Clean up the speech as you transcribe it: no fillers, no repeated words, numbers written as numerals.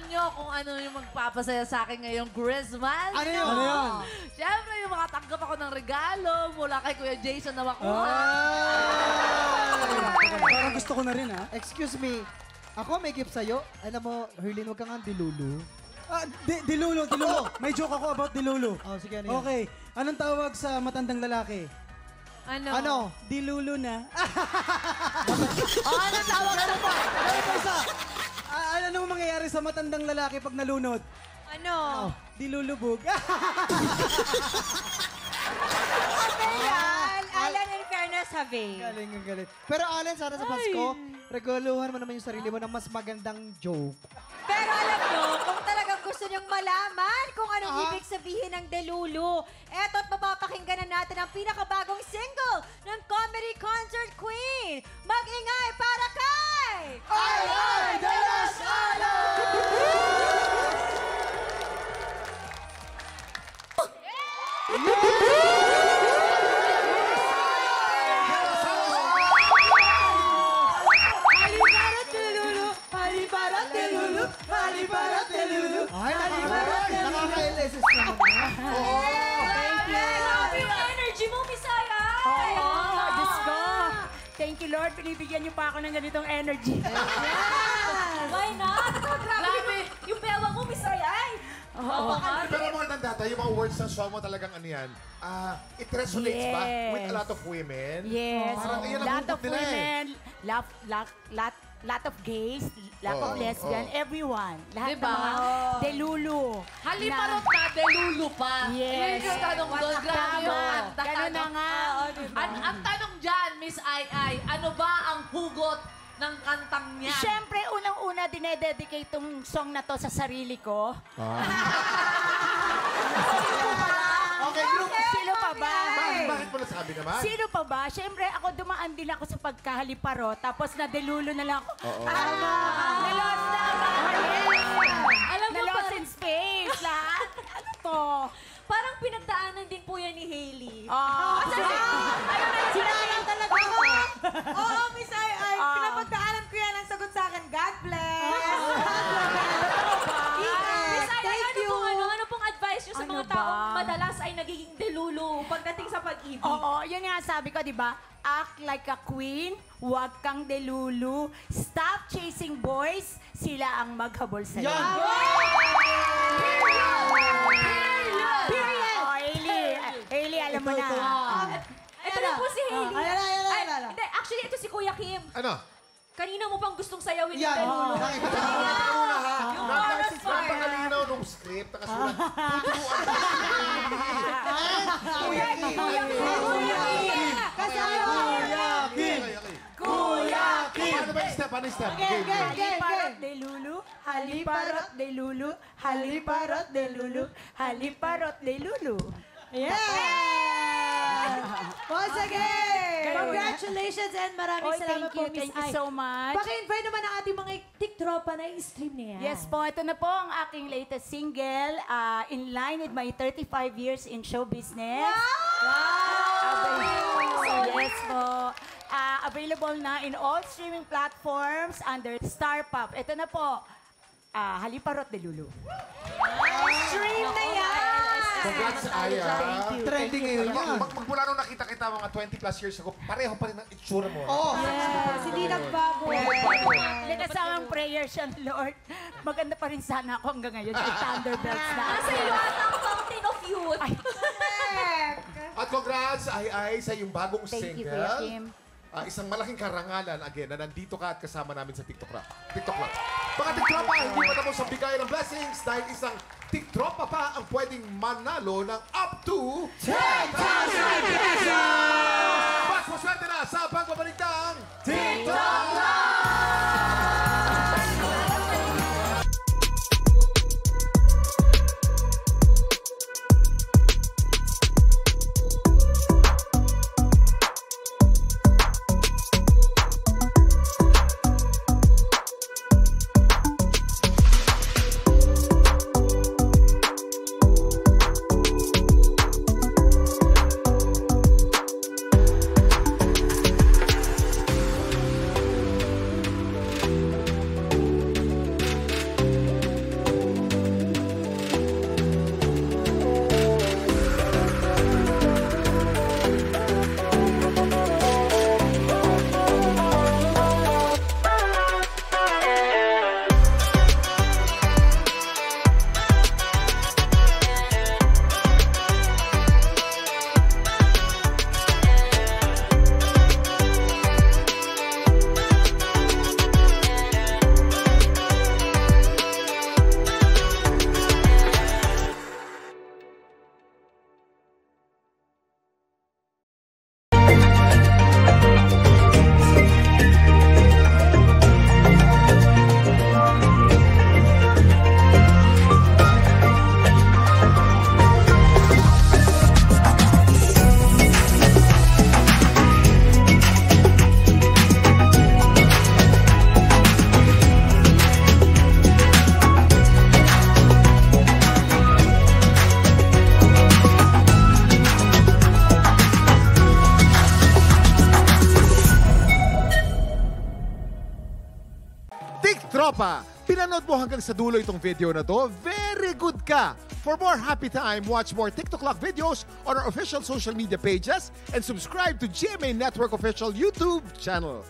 nyo kung ano yung magpapasaya sa akin ngayong Christmas. Ano yun? Ano yun? Siyempre, yung makatanggap ako ng regalo mula kay Kuya Jason na makuha. Parang gusto ko na rin, ha? Excuse me. Ako may gift sa'yo. Alam mo, Herlin, huwag ka nga dilulu. Dilulu. May joke ako about dilulu. Oh, sige, ano yun? Okay. Anong tawag sa matandang lalaki? Ano? Dilulu na. Ano tawag na pa? Anong mangyayari sa matandang lalaki pag nalunod? Ano? Dilulubog. Alan, in fairness, Javier. Galing. Pero Alan, sana sa Pasko, regaluhan mo naman yung sarili mo ng mas magandang joke. Pero alam nyo, kung talagang gusto nyong malaman kung anong ibig sabihin ng delulu, eto't mapapakinggan na natin ang pinakabagong single ng Comedy Concert Queen. Mag-ingay para kay... Ay, de los Ay, nakaka-LSS naman na. Grabe yung energy mo, Misaya! Diyos ko. Thank you, Lord. Pinibigyan niyo pa ako ng ganitong energy. Why not? Grabe yung bewa mo, Misaya! Pero more than that, yung mga words ng song mo talagang ano yan, it resonates ba with a lot of women? Yes. Parang iyan ang Lot of hugot nila women, lot of gays, lot of lesbian, everyone. Lahat Diba? ng mga delulu. Haliparot na, delulu pa. Yes. Yung tanong doon, grabe yung kanta. Ganun na nga. Ang tanong dyan, Miss Ai, ano ba ang hugot ng kantang niya? Siyempre, unang-una, dinededicate tong song na to sa sarili ko. Okay, group. Sino pa ba? Bakit mo nasabi naman? Sino pa ba? Siyempre, ako dumaan din ako sa pagkahaliparo, tapos nadelulo na lang ako. Na-lost na Alam mo, Na-lost in space, lahat. Ano to? parang pinagdaanan din po yan ni Hailey. Sinalang talaga ako. Oo, Miss Ai, pinapagdaanan ko yan ang sagot sa akin. God bless! Miss Ai, ano pong advice nyo sa mga taong madalas ay nagiging delulu pagdating sa pag-ibig? Oo, yun nga sabi ko, di ba? Act like a queen, huwag kang delulu. Stop chasing boys, sila ang maghabol sa'yo. Period! Oh, Hailey, alam mo na. Ito na po si Hailey. Ayan. Hindi, actually, ito si Kuya Kim. Ano? Kanina mo pang gustong sayawin yung Yan. delulu. Nakikita mo na ha. Napakalinaw nung script. Nakasulat. Tuturuan ko. Kuya Kim! Kuya Kim! Paano ba yung step? Paano yung step? Haliparot de lulu, haliparot de lulu, haliparot de lulu, haliparot de lulu. Once again! Congratulations and maraming salamat po, Miss Thank you Ai. so much. Paki-invite naman ang ating mga tiktropa na i-stream niya. Yes po, ito na po ang aking latest single, in line with my 35 years in show business. Yes po. Available na in all streaming platforms under Star Pop. Ito na po, Haliparot de Lulu. Stream na yan! Congrats, Aya. Trending ngayon yan. Magmula nung nakita kita mga 20 plus years ago, pareho pa rin ang itsura mo. Yes, hindi nagbago. Nakasamang prayer siya, Lord. Maganda pa rin sana ako hanggang ngayon. Yung Thunderbirds na. Nasa iyo at ang fountain of youth. At congrats, Ay, sa iyong bagong Thank you, single. Kuya Kim. Isang malaking karangalan, again, na nandito ka at kasama namin sa TikTok Rap. Mga TikTropa, hindi pa tapos ang bigay ng blessings dahil isang TikTropa pa ang pwedeng manalo ng up to 10,000 pesos! Mas maswerte na sa pagbabalik ng TikTok Rap! Tropa, pinanood mo hanggang sa dulo itong video na to, very good ka! For more happy time, watch more TikTok Clock videos on our official social media pages and subscribe to GMA Network official YouTube channel.